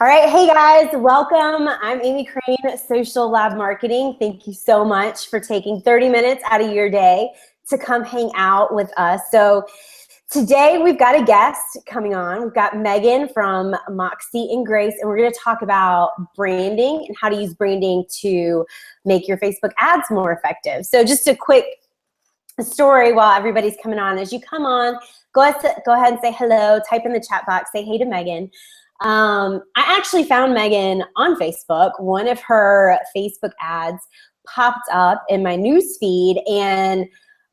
All right. Hey guys, welcome. I'm Amy Crane, Social Lab Marketing. Thank you so much for taking 30 minutes out of your day to come hang out with us. So today we've got a guest coming on. We've got Megan from Moxie and Grace, and we're going to talk about branding and how to use branding to make your Facebook ads more effective. So just a quick story while everybody's coming on. As you come on, go ahead and say hello, type in the chat box, say hey to Megan. I actually found Megan on Facebook. One of her Facebook ads popped up in my news feed, and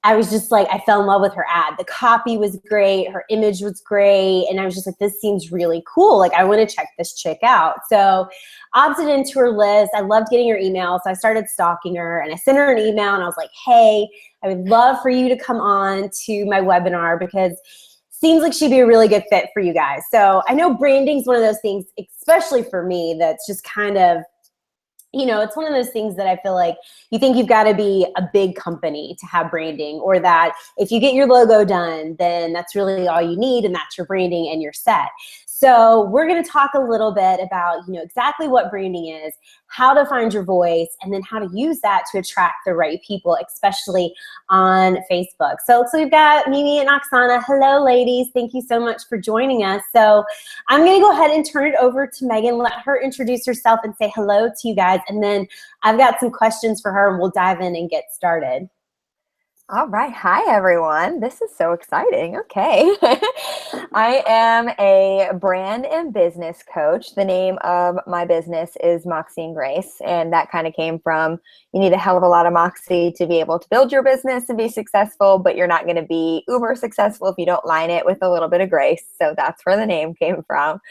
I was just like, I fell in love with her ad. The copy was great, her image was great, and I was just like, this seems really cool. Like, I want to check this chick out. So opted into her list. I loved getting her email, so I started stalking her, and I sent her an email, and I was like, hey, I would love for you to come on to my webinar because seems like she'd be a really good fit for you guys. So I know branding's one of those things, especially for me, that's just kind of, you know, it's one of those things that I feel like you think you've got to be a big company to have branding, or that if you get your logo done, then that's really all you need, and that's your branding and you're set. So we're going to talk a little bit about, you know, exactly what branding is, how to find your voice, and then how to use that to attract the right people, especially on Facebook. So we've got Mimi and Oksana. Hello, ladies. Thank you so much for joining us. So I'm going to go ahead and turn it over to Megan, let her introduce herself and say hello to you guys. And then I've got some questions for her, and we'll dive in and get started. All right. Hi, everyone. This is so exciting. Okay. I am a brand and business coach. The name of my business is Moxie and Grace. And that kind of came from, you need a hell of a lot of moxie to be able to build your business and be successful, but you're not going to be uber successful if you don't line it with a little bit of grace. So that's where the name came from.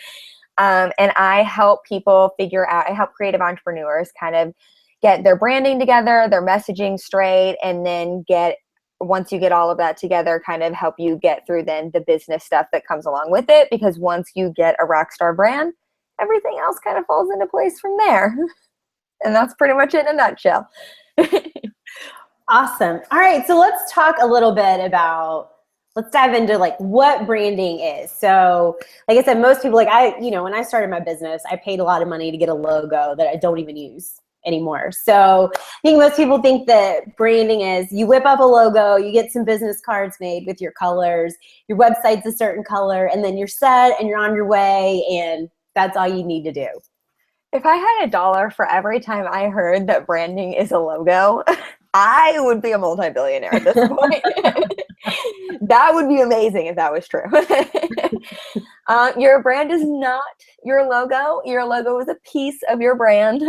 And I help people I help creative entrepreneurs kind of get their branding together, their messaging straight, and then once you get all of that together, kind of help you get through then the business stuff that comes along with it. Because once you get a rock star brand, everything else kind of falls into place from there. And that's pretty much it in a nutshell. Awesome. All right. So let's talk a little bit let's dive into like what branding is. So like I said, most people, like when I started my business, I paid a lot of money to get a logo that I don't even use anymore. So I think most people think that branding is you whip up a logo, you get some business cards made with your colors, your website's a certain color, and then you're set and you're on your way, and that's all you need to do. If I had $1 for every time I heard that branding is a logo, I would be a multi-billionaire at this point. That would be amazing if that was true. Your brand is not your logo. Your logo is a piece of your brand.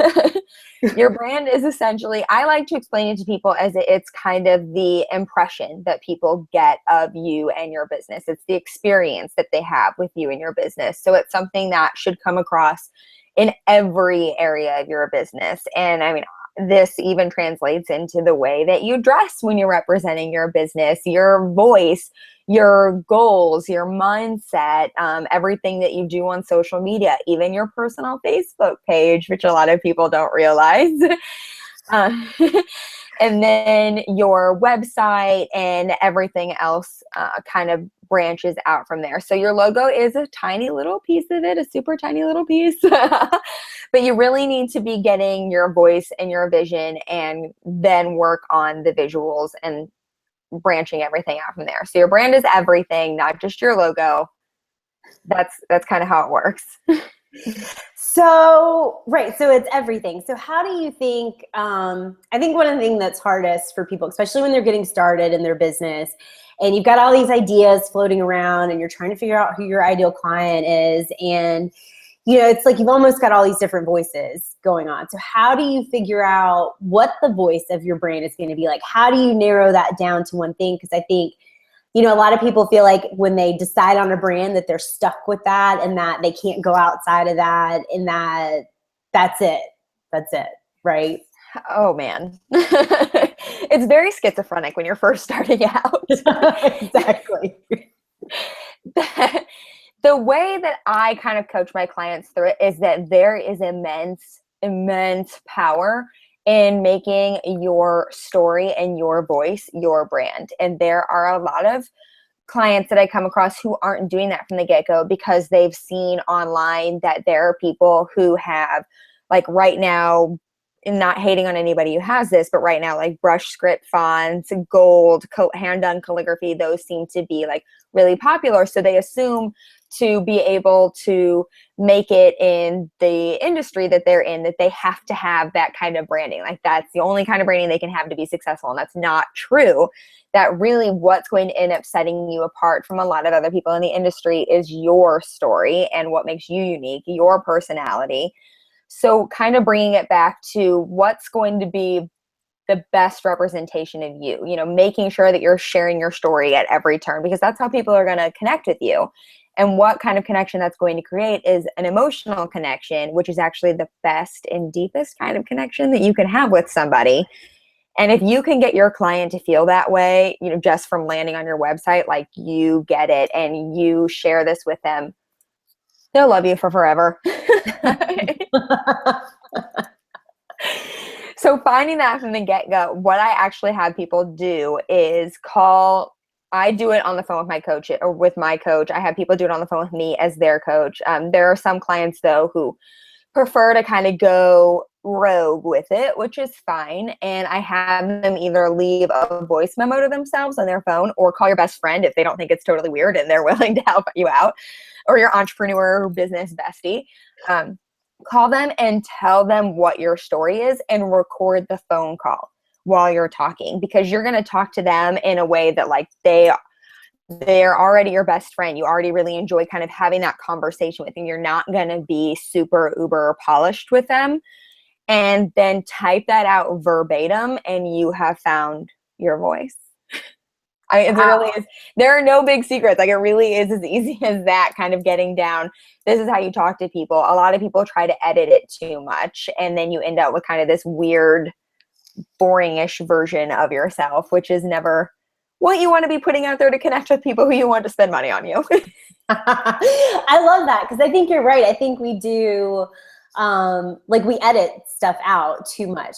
Your brand is essentially, I like to explain it to people as it's kind of the impression that people get of you and your business. It's the experience that they have with you and your business. So it's something that should come across in every area of your business. And I mean, this even translates into the way that you dress when you're representing your business, your voice, your goals, your mindset, everything that you do on social media, even your personal Facebook page, which a lot of people don't realize. And then your website and everything else kind of branches out from there. So your logo is a tiny little piece of it, a super tiny little piece. But you really need to be getting your voice and your vision and then work on the visuals and branching everything out from there. So your brand is everything, not just your logo. That's kind of how it works. So, right. So it's everything. So how do you think, I think one of the things that's hardest for people, especially when they're getting started in their business and you've got all these ideas floating around and you're trying to figure out who your ideal client is. And, you know, it's like you've almost got all these different voices going on. So how do you figure out what the voice of your brand is going to be like? How do you narrow that down to one thing? Because I think, you know, a lot of people feel like when they decide on a brand that they're stuck with that and that they can't go outside of that and that's it. That's it, right? Oh, man. It's very schizophrenic when you're first starting out. Exactly. The way that I kind of coach my clients through it is that there is immense power in making your story and your voice your brand. And there are a lot of clients that I come across who aren't doing that from the get-go because they've seen online that there are people who have, like right now, and not hating on anybody who has this, but right now, like brush script fonts, gold, hand-done calligraphy, those seem to be like really popular. So they assume to be able to make it in the industry that they're in, that they have to have that kind of branding. Like that's the only kind of branding they can have to be successful. And that's not true. That really what's going to end up setting you apart from a lot of other people in the industry is your story and what makes you unique, your personality. So kind of bringing it back to what's going to be the best representation of you, you know, making sure that you're sharing your story at every turn, because that's how people are going to connect with you. And what kind of connection that's going to create is an emotional connection, which is actually the best and deepest kind of connection that you can have with somebody. And if you can get your client to feel that way, you know, just from landing on your website, like you get it and you share this with them, they'll love you for forever. So finding that from the get-go, what I actually have people do is I do it on the phone with my coach or with my coach. I have people do it on the phone with me as their coach. There are some clients though who prefer to kind of go rogue with it, which is fine. And I have them either leave a voice memo to themselves on their phone or call your best friend if they don't think it's totally weird and they're willing to help you out, or your entrepreneur or business bestie. Call them and tell them what your story is and record the phone call while you're talking, because you're going to talk to them in a way that like they're already your best friend. You already really enjoy kind of having that conversation with them. You're not going to be super uber polished with them. And then type that out verbatim and you have found your voice. It really is. There are no big secrets. Like it really is as easy as that, kind of getting down. This is how you talk to people. A lot of people try to edit it too much. And then you end up with kind of this weird, boring-ish version of yourself, which is never what you want to be putting out there to connect with people who you want to spend money on you. I love that, because I think you're right. I think we do, like we edit stuff out too much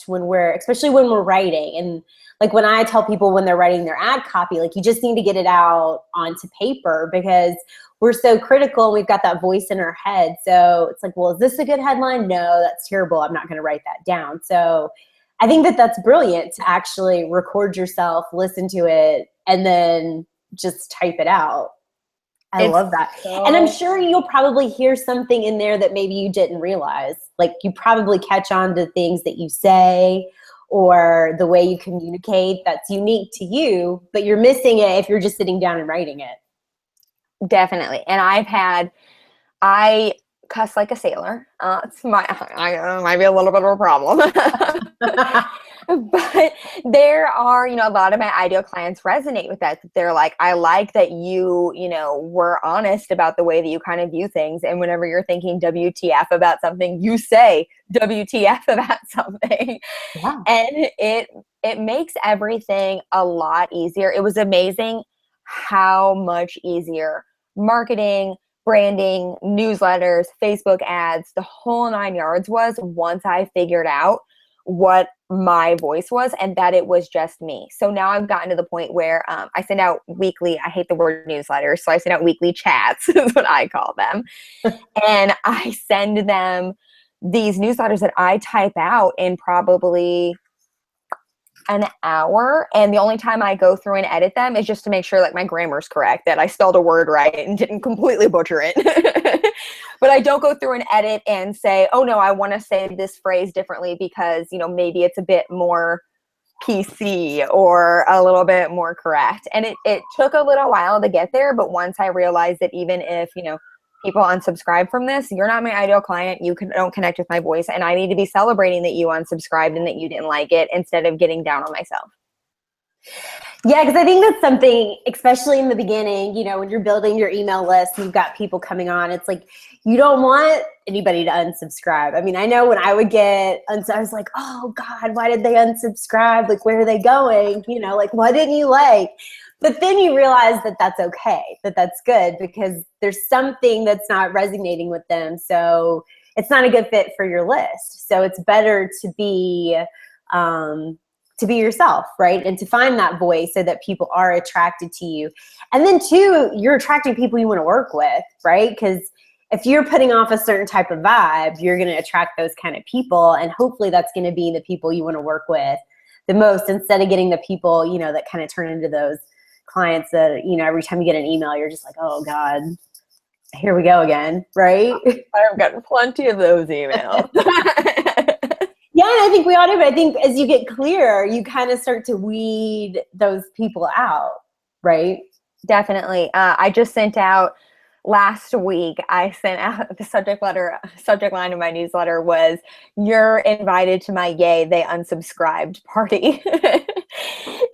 especially when we're writing. And like when I tell people when they're writing their ad copy, like you just need to get it out onto paper, because we're so critical and we've got that voice in our head. So it's like, well, is this a good headline? No, that's terrible. I'm not going to write that down. So I think that that's brilliant to actually record yourself, listen to it, and then just type it out. I love that. And I'm sure you'll probably hear something in there that maybe you didn't realize. Like you probably catch on to things that you say or the way you communicate that's unique to you, but you're missing it if you're just sitting down and writing it. Definitely. And I cuss like a sailor. I might be a little bit of a problem. But there are, you know, a lot of my ideal clients resonate with that. They're like, I like that you know, were honest about the way that you kind of view things. And whenever you're thinking WTF about something, you say WTF about something. Yeah. And it makes everything a lot easier. It was amazing how much easier marketing, branding, newsletters, Facebook ads, the whole 9 yards was once I figured out what my voice was and that it was just me. So now I've gotten to the point where I send out weekly, I hate the word newsletters, so I send out weekly chats is what I call them. And I send them these newsletters that I type out in probably an hour, and the only time I go through and edit them is just to make sure like my grammar's correct, that I spelled a word right and didn't completely butcher it. But I don't go through and edit and say, oh no, I want to say this phrase differently because, you know, maybe it's a bit more PC or a little bit more correct. And it took a little while to get there, but once I realized that even if, you know, people unsubscribe from this, you're not my ideal client, don't connect with my voice, and I need to be celebrating that you unsubscribed and that you didn't like it instead of getting down on myself. Yeah, because I think that's something, especially in the beginning, you know, when you're building your email list and you've got people coming on, it's like, you don't want anybody to unsubscribe. I mean, I know when I would I was like, oh God, why did they unsubscribe? Like, where are they going? You know, like, what didn't you like? But then you realize that that's okay, that that's good, because there's something that's not resonating with them. So it's not a good fit for your list. So it's better to be to be yourself, right? And to find that voice so that people are attracted to you. And then two, you're attracting people you want to work with, right? Because if you're putting off a certain type of vibe, you're going to attract those kind of people. And hopefully that's going to be the people you want to work with the most, instead of getting the people, you know, that kind of turn into those clients that, you know, every time you get an email, you're just like, oh God, here we go again, right? I've gotten plenty of those emails. Yeah, I think we ought to, but I think as you get clearer, you kind of start to weed those people out, right? Definitely. I just sent out last week, I sent out the subject line of my newsletter was, "You're invited to my yay, they unsubscribed party."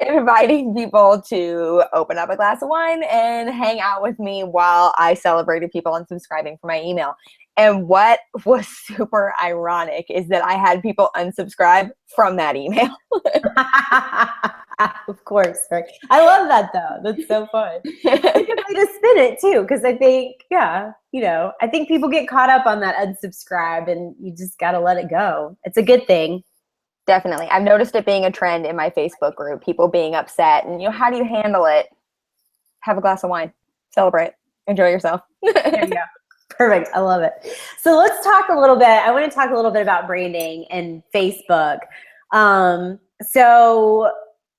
Inviting people to open up a glass of wine and hang out with me while I celebrated people unsubscribing from my email. And what was super ironic is that I had people unsubscribe from that email. Of course, right? I love that though. That's so fun. It's a good way to spin it too, because I think, yeah, you know, I think people get caught up on that unsubscribe, and you just got to let it go. It's a good thing. Definitely. I've noticed it being a trend in my Facebook group, people being upset, and, you know, how do you handle it? Have a glass of wine, celebrate, enjoy yourself. There you go. Perfect. I love it. So let's talk a little bit. I want to talk a little bit about branding and Facebook. So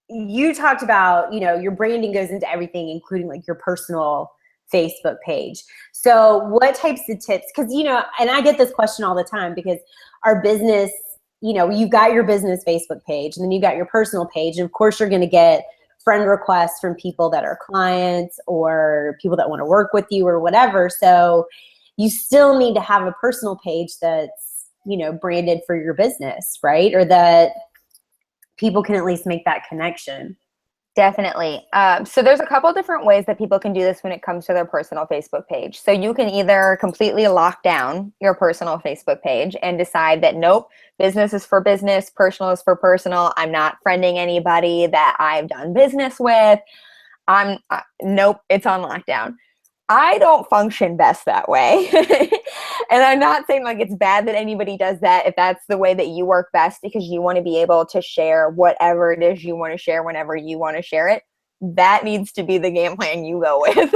you talked about, you know, your branding goes into everything, including like your personal Facebook page. So what types of tips? Because, you know, and I get this question all the time, because our business, you know, you've got your business Facebook page, and then you've got your personal page. And of course, you're going to get friend requests from people that are clients or people that want to work with you or whatever. So you still need to have a personal page that's, you know, branded for your business, right? Or that people can at least make that connection. Definitely. So there's a couple different ways that people can do this when it comes to their personal Facebook page. So you can either completely lock down your personal Facebook page and decide that, nope, business is for business, personal is for personal. I'm not friending anybody that I've done business with. Nope, it's on lockdown. I don't function best that way. And I'm not saying like it's bad that anybody does that if that's the way that you work best, because you want to be able to share whatever it is you want to share whenever you want to share it. That needs to be the game plan you go with.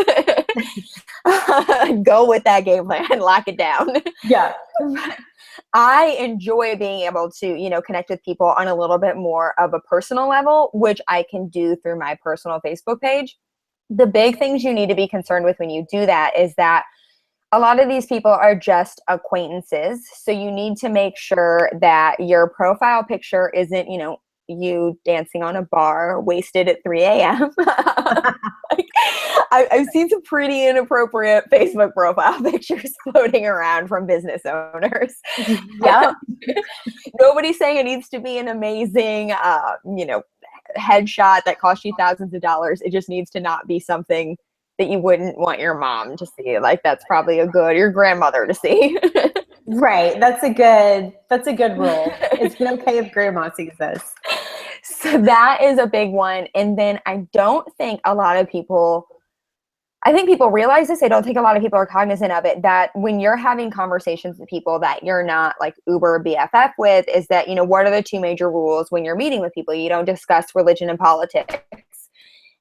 Go with that game plan and lock it down. Yeah. I enjoy being able to, you know, connect with people on a little bit more of a personal level, which I can do through my personal Facebook page. The big things you need to be concerned with when you do that is that a lot of these people are just acquaintances. So you need to make sure that your profile picture isn't, you know, you dancing on a bar wasted at 3 a.m. Like, I've seen some pretty inappropriate Facebook profile pictures floating around from business owners. Yeah. Nobody's saying it needs to be an amazing, you know, headshot that costs you thousands of dollars. It just needs to not be something that you wouldn't want your mom to see. Like, that's probably your grandmother to see. Right. That's a good rule. It's okay if grandma sees this. So that is a big one. And then I think people realize this. I don't think a lot of people are cognizant of it, that when you're having conversations with people that you're not like uber BFF with, is that, you know, what are the two major rules when you're meeting with people? You don't discuss religion and politics.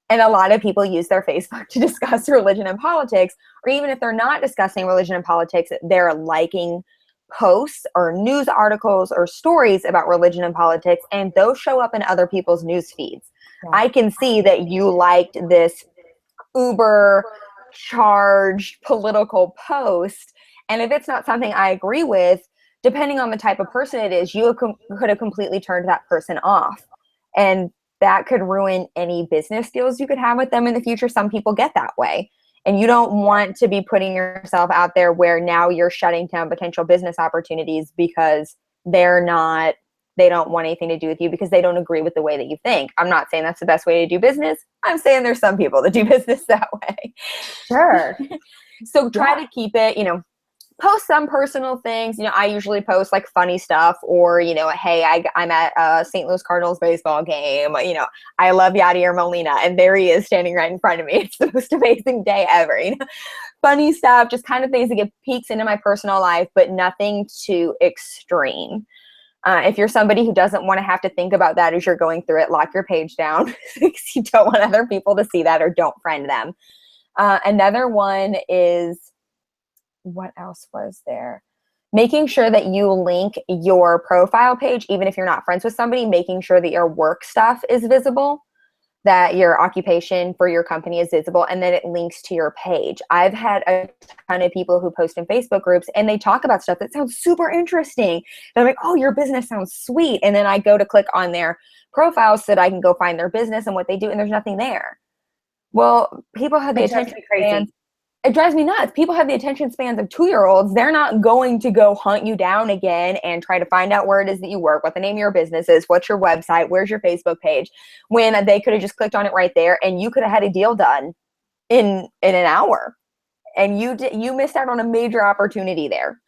And a lot of people use their Facebook to discuss religion and politics, or even if they're not discussing religion and politics, they're liking posts or news articles or stories about religion and politics, and those show up in other people's news feeds. Yeah. I can see that you liked this uber charged political post, and if it's not something I agree with, depending on the type of person it is, you could have completely turned that person off, and that could ruin any business deals you could have with them in the future. Some people get that way, and you don't want to be putting yourself out there where now you're shutting down potential business opportunities because they don't want anything to do with you because they don't agree with the way that you think. I'm not saying that's the best way to do business. I'm saying there's some people that do business that way. Sure. So try to keep it, you know, post some personal things. You know, I usually post like funny stuff, or, you know, hey, I'm at a St. Louis Cardinals baseball game. You know, I love Yadier Molina, and there he is standing right in front of me. It's the most amazing day ever. You know, funny stuff, just kind of things that get peeks into my personal life, but nothing too extreme. If you're somebody who doesn't want to have to think about that as you're going through it, lock your page down because you don't want other people to see that, or don't friend them. Another one is, what else was there? Making sure that you link your profile page, even if you're not friends with somebody, making sure that your work stuff is visible, that your occupation for your company is visible, and then it links to your page. I've had a ton of people who post in Facebook groups and they talk about stuff that sounds super interesting. And I'm like, oh, your business sounds sweet. And then I go to click on their profile so that I can go find their business and what they do, and there's nothing there. Well, people have the attention spans. It drives me nuts. People have the attention spans of 2-year-olds. They're not going to go hunt you down again and try to find out where it is that you work, what the name of your business is, what's your website, where's your Facebook page, when they could have just clicked on it right there and you could have had a deal done in an hour. And you missed out on a major opportunity there.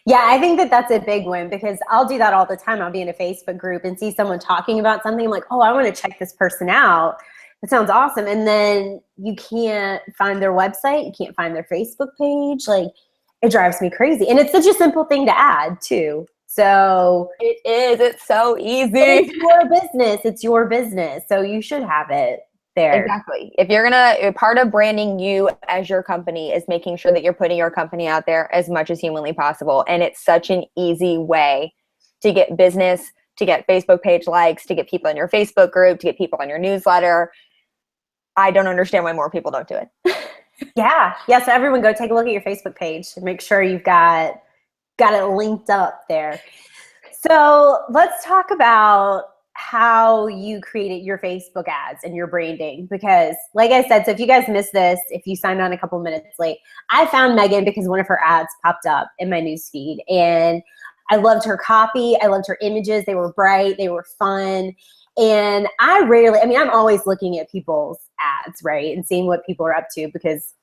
Yeah, I think that that's a big win, because I'll do that all the time. I'll be in a Facebook group and see someone talking about something, like, oh, I want to check this person out. It sounds awesome. And then you can't find their website. You can't find their Facebook page. Like, it drives me crazy. And it's such a simple thing to add too. So it is. It's so easy. It's your business. It's your business. So you should have it there. Exactly. If you're part of branding you as your company is making sure that you're putting your company out there as much as humanly possible. And it's such an easy way to get business, to get Facebook page likes, to get people in your Facebook group, to get people on your newsletter. I don't understand why more people don't do it. Yeah. So everyone go take a look at your Facebook page and make sure you've got it linked up there. So let's talk about how you created your Facebook ads and your branding, because like I said, so if you guys missed this, if you signed on a couple minutes late, I found Meghan because one of her ads popped up in my newsfeed, and I loved her copy. I loved her images. They were bright. They were fun. And I'm always looking at people's ads, right? And seeing what people are up to, because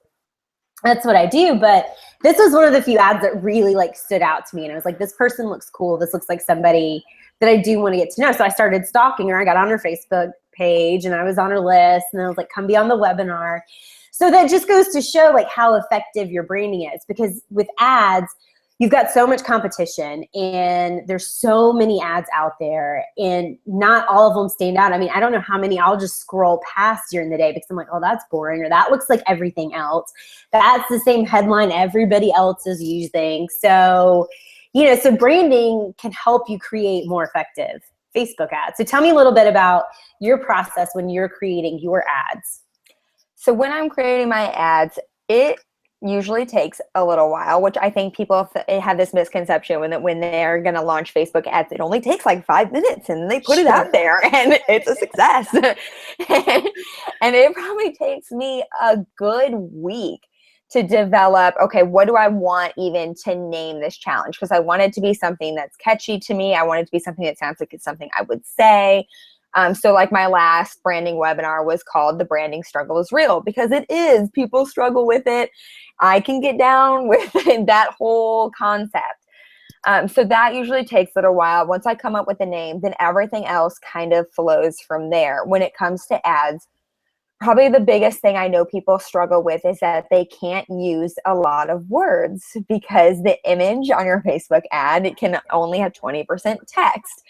that's what I do. But this was one of the few ads that really stood out to me. And I was like, this person looks cool. This looks like somebody that I do want to get to know. So I started stalking her. I got on her Facebook page and I was on her list, and I was like, come be on the webinar. So that just goes to show how effective your branding is, because with ads, you've got so much competition and there's so many ads out there, and not all of them stand out. I don't know how many I'll just scroll past during the day because I'm like, oh, that's boring, or that looks like everything else. That's the same headline everybody else is using. So, so branding can help you create more effective Facebook ads. So tell me a little bit about your process when you're creating your ads. So when I'm creating my ads, it usually takes a little while, which I think people have this misconception when they're going to launch Facebook ads, it only takes 5 minutes and they put it out there and it's a success. and it probably takes me a good week to develop, okay, what do I want even to name this challenge? Because I want it to be something that's catchy to me. I want it to be something that sounds like it's something I would say. So my last branding webinar was called The Branding Struggle is Real, because it is. People struggle with it. I can get down with that whole concept. So that usually takes a little while. Once I come up with a name, then everything else kind of flows from there. When it comes to ads, probably the biggest thing I know people struggle with is that they can't use a lot of words, because the image on your Facebook ad, it can only have 20% text.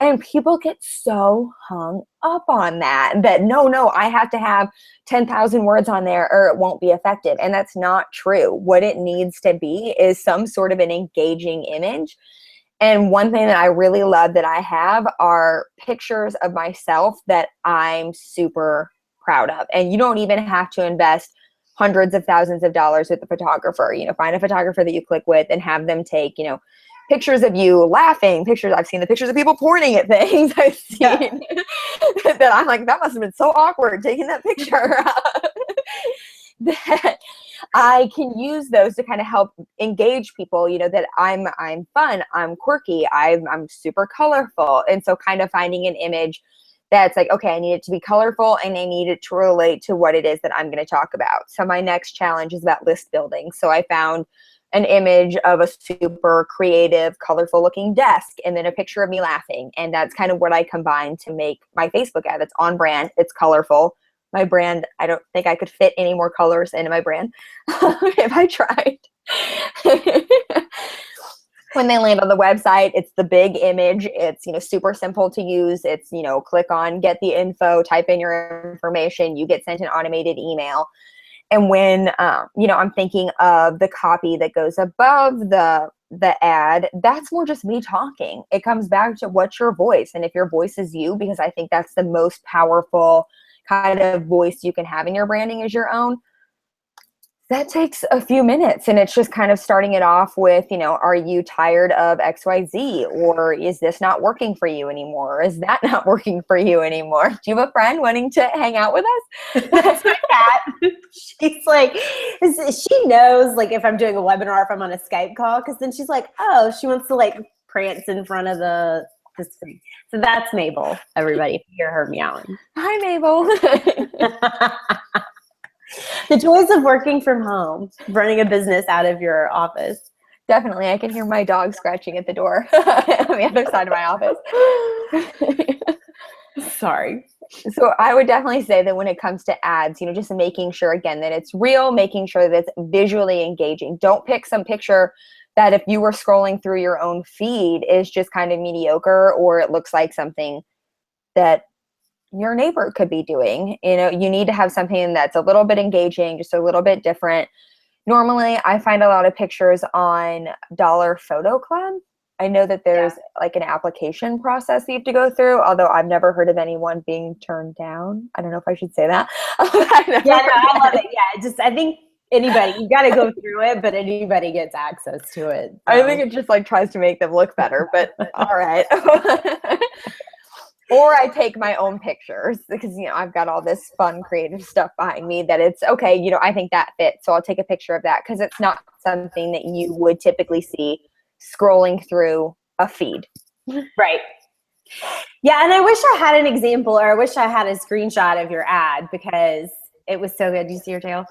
And people get so hung up on that no, I have to have 10,000 words on there or it won't be effective. And that's not true. What it needs to be is some sort of an engaging image. And one thing that I really love that I have are pictures of myself that I'm super proud of. And you don't even have to invest hundreds of thousands of dollars with a photographer. Find a photographer that you click with and have them take, pictures of you laughing, I've seen the pictures of people pointing at things. I've seen that I'm like, that must have been so awkward taking that picture. That I can use those to kind of help engage people, that I'm fun, I'm quirky, I'm super colorful. And so kind of finding an image that's okay, I need it to be colorful and I need it to relate to what it is that I'm going to talk about. So my next challenge is about list building. So I found an image of a super creative, colorful looking desk, and then a picture of me laughing. And that's kind of what I combined to make my Facebook ad. It's on brand, it's colorful. My brand, I don't think I could fit any more colors into my brand if I tried. When they land on the website, it's the big image. It's, super simple to use. It's, click on, get the info, type in your information, you get sent an automated email. And when, I'm thinking of the copy that goes above the ad, that's more just me talking. It comes back to what's your voice. And if your voice is you, because I think that's the most powerful kind of voice you can have in your branding is your own. That takes a few minutes, and it's just kind of starting it off with, are you tired of XYZ, or is this not working for you anymore? Or is that not working for you anymore? Do you have a friend wanting to hang out with us? That's my cat. She's like, she knows like if I'm doing a webinar, if I'm on a Skype call, because then she's like, oh, she wants to like prance in front of the screen. So that's Mabel, everybody, if you hear her meowing. Hi, Mabel. The joys of working from home, running a business out of your office. Definitely. I can hear my dog scratching at the door on the other side of my office. Sorry. So I would definitely say that when it comes to ads, just making sure, again, that it's real, making sure that it's visually engaging. Don't pick some picture that if you were scrolling through your own feed is just kind of mediocre, or it looks like something that your neighbor could be doing. You need to have something that's a little bit engaging, just a little bit different. Normally, I find a lot of pictures on Dollar Photo Club. I know that there's like an application process you have to go through, although I've never heard of anyone being turned down. I don't know if I should say that. I love it. Yeah, I think anybody, you got to go through it, but anybody gets access to it. So. I think it just like tries to make them look better, but all right. Or I take my own pictures because, I've got all this fun creative stuff behind me that it's okay. I think that fits. So I'll take a picture of that because it's not something that you would typically see scrolling through a feed. Right. Yeah. And I wish I had an example, or I wish I had a screenshot of your ad because it was so good. Do you see your tail?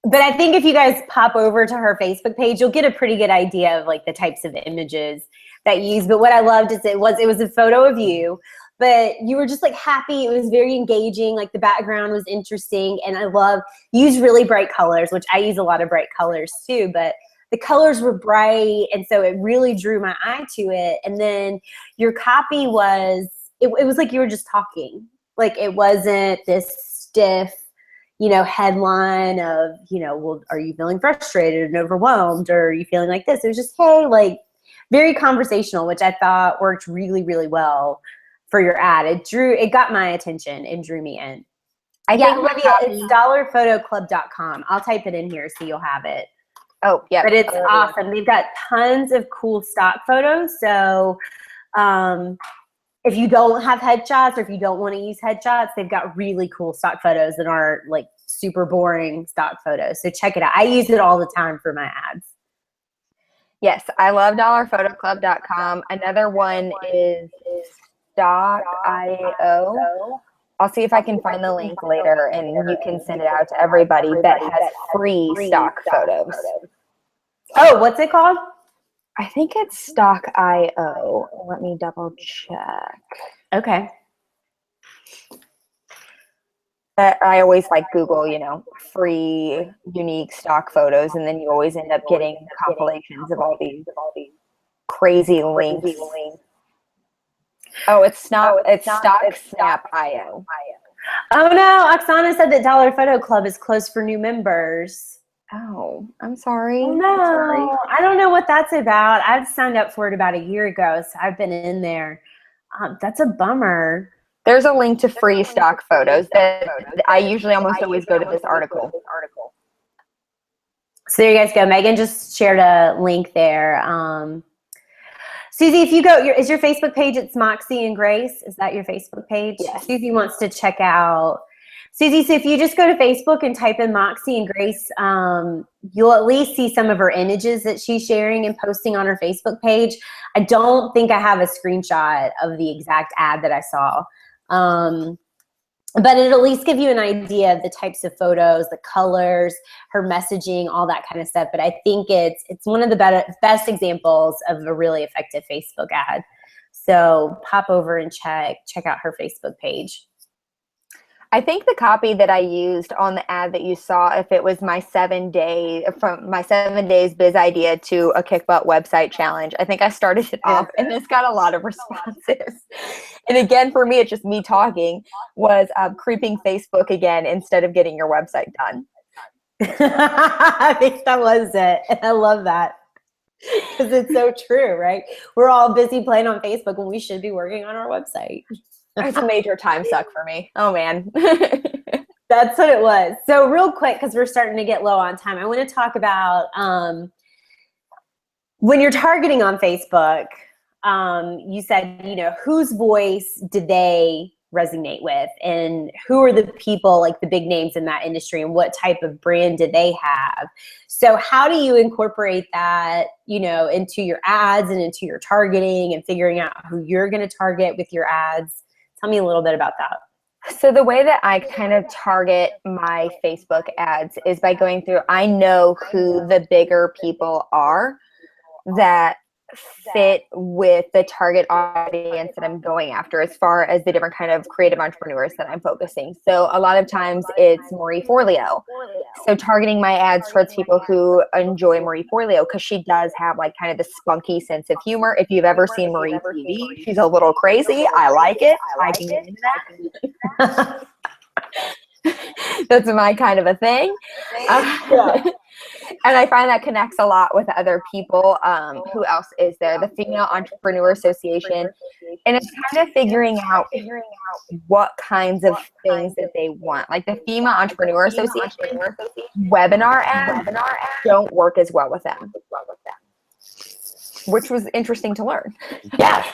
But I think if you guys pop over to her Facebook page, you'll get a pretty good idea of like the types of images that you use. But what I loved is it was a photo of you, but you were just like happy. It was very engaging. Like the background was interesting. And you use really bright colors, which I use a lot of bright colors too, but the colors were bright. And so it really drew my eye to it. And then your copy was, it was like you were just talking. Like it wasn't this stiff, headline of, well, are you feeling frustrated and overwhelmed? Or are you feeling like this? It was just, hey, like very conversational, which I thought worked really, really well for your ad. It got my attention and drew me in. I think it's dollarphotoclub.com. I'll type it in here so you'll have it. Oh, yeah. But it's awesome. They've got tons of cool stock photos. So, if you don't have headshots or if you don't want to use headshots, they've got really cool stock photos that aren't like super boring stock photos. So check it out. I use it all the time for my ads. Yes, I love dollarphotoclub.com. Another one is Stock.io. I'll see if I can find the link later and you can send it out to everybody that has free stock photos. Oh, what's it called? I think it's Stock.io. Let me double check. Okay. I always like Google, free unique stock photos, and then you always end up getting compilations of all these crazy links. Oh, it's StockSnap.io. Oh no, Oksana said that Dollar Photo Club is closed for new members. Oh, I'm sorry. Oh, no, I don't know what that's about. I've signed up for it about a year ago, so I've been in there. That's a bummer. There's a link to free stock photos that I usually almost always go to this article. So there you guys go. Megan just shared a link there. Susie, if you go, is your Facebook page, it's Moxie and Grace? Is that your Facebook page? Yes. Susie wants to check out. Susie, so if you just go to Facebook and type in Moxie and Grace, you'll at least see some of her images that she's sharing and posting on her Facebook page. I don't think I have a screenshot of the exact ad that I saw. But it'll at least give you an idea of the types of photos, the colors, her messaging, all that kind of stuff. But I think it's one of the best examples of a really effective Facebook ad. So pop over and check out her Facebook page. I think the copy that I used on the ad that you saw, if it was my 7 days biz idea to a kick butt website challenge, I think I started it off and it's got a lot of responses. And again, for me, it's just me talking, was creeping Facebook again instead of getting your website done. I think that was it. I love that. Because it's so true, right? We're all busy playing on Facebook when we should be working on our website. It's a major time suck for me. Oh, man. That's what it was. So real quick, because we're starting to get low on time, I want to talk about when you're targeting on Facebook, you said, whose voice did they resonate with, and who are the people, like the big names in that industry, and what type of brand did they have? So how do you incorporate that, into your ads and into your targeting and figuring out who you're going to target with your ads? Tell me a little bit about that. So the way that I kind of target my Facebook ads is by going through, I know who the bigger people are that fit with the target audience that I'm going after as far as the different kind of creative entrepreneurs that I'm focusing. So a lot of times it's Marie Forleo. So targeting my ads towards people who enjoy Marie Forleo, because she does have like kind of the spunky sense of humor. If you've ever seen Marie TV, she's a little crazy. I like it. I can get into that. That's my kind of a thing. And I find that connects a lot with other people. Who else is there? The Female Entrepreneur Association. And it's kind of figuring out what kinds of things that they want. Like the Female Entrepreneur Association webinar ads don't work as well with them, which was interesting to learn. Yeah.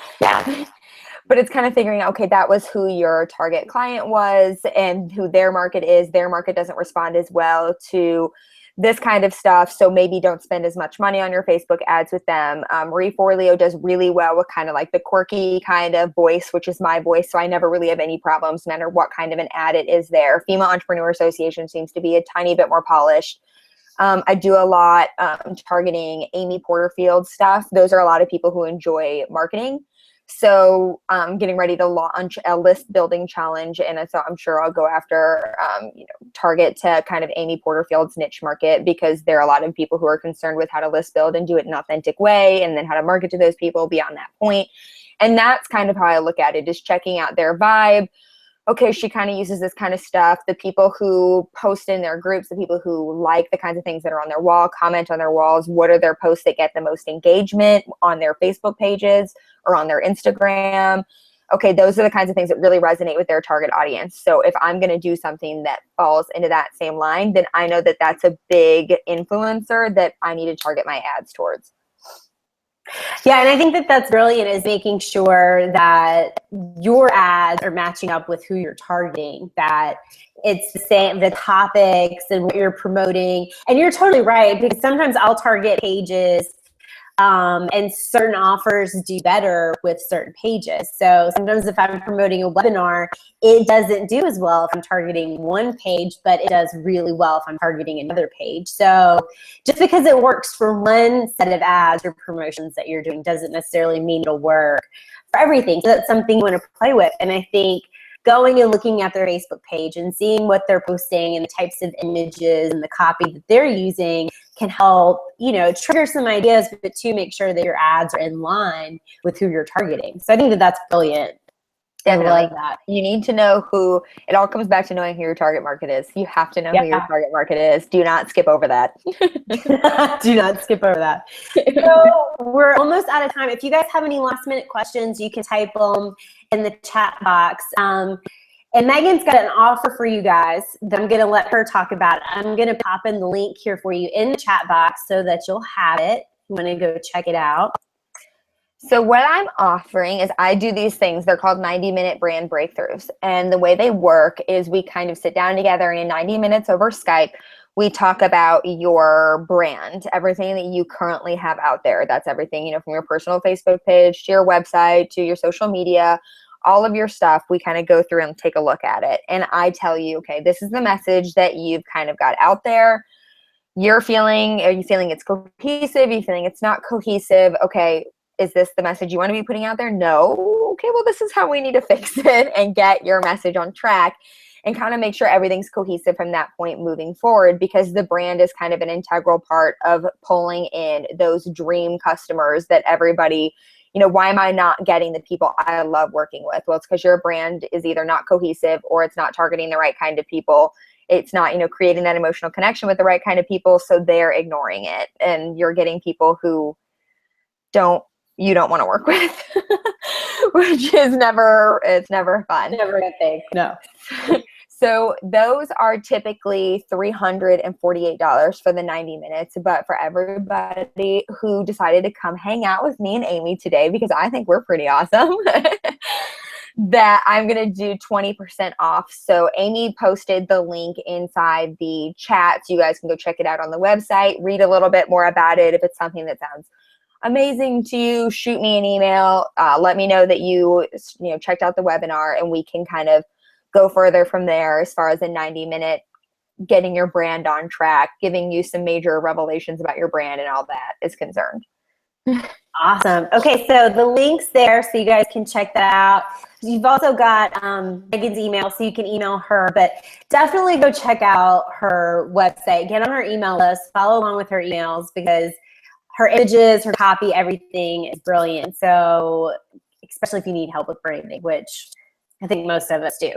But it's kind of figuring out, okay, that was who your target client was and who their market is. Their market doesn't respond as well to this kind of stuff, so maybe don't spend as much money on your Facebook ads with them. Marie Forleo does really well with kind of like the quirky kind of voice, which is my voice, so I never really have any problems no matter what kind of an ad it is there. Female Entrepreneur Association seems to be a tiny bit more polished. I do a lot targeting Amy Porterfield stuff. Those are a lot of people who enjoy marketing. So I'm getting ready to launch a list building challenge. And so I'm sure I'll go after, target to kind of Amy Porterfield's niche market, because there are a lot of people who are concerned with how to list build and do it in an authentic way, and then how to market to those people beyond that point. And that's kind of how I look at it, is checking out their vibe. Okay, she kind of uses this kind of stuff. The people who post in their groups, the people who like the kinds of things that are on their wall, comment on their walls, what are their posts that get the most engagement on their Facebook pages or on their Instagram? Okay, those are the kinds of things that really resonate with their target audience. So if I'm going to do something that falls into that same line, then I know that that's a big influencer that I need to target my ads towards. Yeah, and I think that that's brilliant, is making sure that your ads are matching up with who you're targeting, that it's the same, the topics and what you're promoting. And you're totally right, because sometimes I'll target pages and certain offers do better with certain pages. So sometimes if I'm promoting a webinar, it doesn't do as well if I'm targeting one page, but it does really well if I'm targeting another page. So just because it works for one set of ads or promotions that you're doing doesn't necessarily mean it'll work for everything. So that's something you want to play with. And I think going and looking at their Facebook page and seeing what they're posting and the types of images and the copy that they're using can help, trigger some ideas, but to make sure that your ads are in line with who you're targeting. So I think that that's brilliant. Definitely. I like that. You need to know who, it all comes back to knowing who your target market is. You have to know who your target market is. Do not skip over that. Do not skip over that. So we're almost out of time. If you guys have any last minute questions, you can type them in the chat box. And Megan's got an offer for you guys that I'm going to let her talk about. I'm going to pop in the link here for you in the chat box so that you'll have it. You want to go check it out. So what I'm offering is I do these things. They're called 90-minute brand breakthroughs. And the way they work is we kind of sit down together, and in 90 minutes over Skype, we talk about your brand, everything that you currently have out there. That's everything, from your personal Facebook page to your website to your social media, all of your stuff. We kind of go through and take a look at it. And I tell you, okay, this is the message that you've kind of got out there. Are you feeling it's cohesive? Are you feeling it's not cohesive? Okay, is this the message you want to be putting out there? No. Okay, well, this is how we need to fix it and get your message on track. and kind of make sure everything's cohesive from that point moving forward, because the brand is kind of an integral part of pulling in those dream customers that everybody, why am I not getting the people I love working with? Well, it's because your brand is either not cohesive, or it's not targeting the right kind of people. It's not, creating that emotional connection with the right kind of people. So they're ignoring it, and you're getting people who you don't want to work with, which is it's never fun. Never a good thing. No. So those are typically $348 for the 90 minutes. But for everybody who decided to come hang out with me and Amy today, because I think we're pretty awesome, that I'm going to do 20% off. So Amy posted the link inside the chat, so you guys can go check it out on the website, read a little bit more about it. If it's something that sounds amazing to you, shoot me an email. Let me know that you checked out the webinar, and we can kind of go further from there as far as a 90-minute getting your brand on track, giving you some major revelations about your brand and all that is concerned. Awesome. Okay, so the link's there, so you guys can check that out. You've also got Megan's email, so you can email her, but definitely go check out her website. Get on her email list, follow along with her emails, because her images, her copy, everything is brilliant. So especially if you need help with branding, which I think most of us do.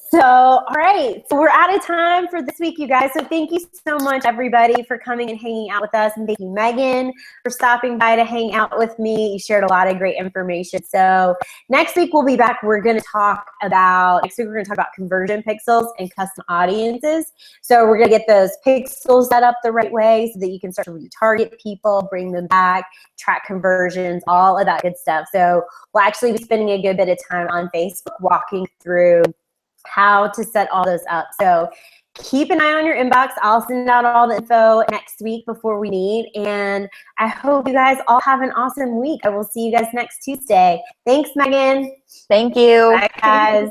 So, all right. So we're out of time for this week, you guys. So thank you so much, everybody, for coming and hanging out with us. And thank you, Megan, for stopping by to hang out with me. You shared a lot of great information. So next week we'll be back. Next week we're going to talk about conversion pixels and custom audiences. So we're going to get those pixels set up the right way so that you can start to retarget people, bring them back, track conversions, all of that good stuff. So we'll actually be spending a good bit of time on Facebook walking through how to set all those up. So keep an eye on your inbox. I'll send out all the info next week before we meet. And I hope you guys all have an awesome week. I will see you guys next Tuesday. Thanks, Megan. Thank you. Bye, guys.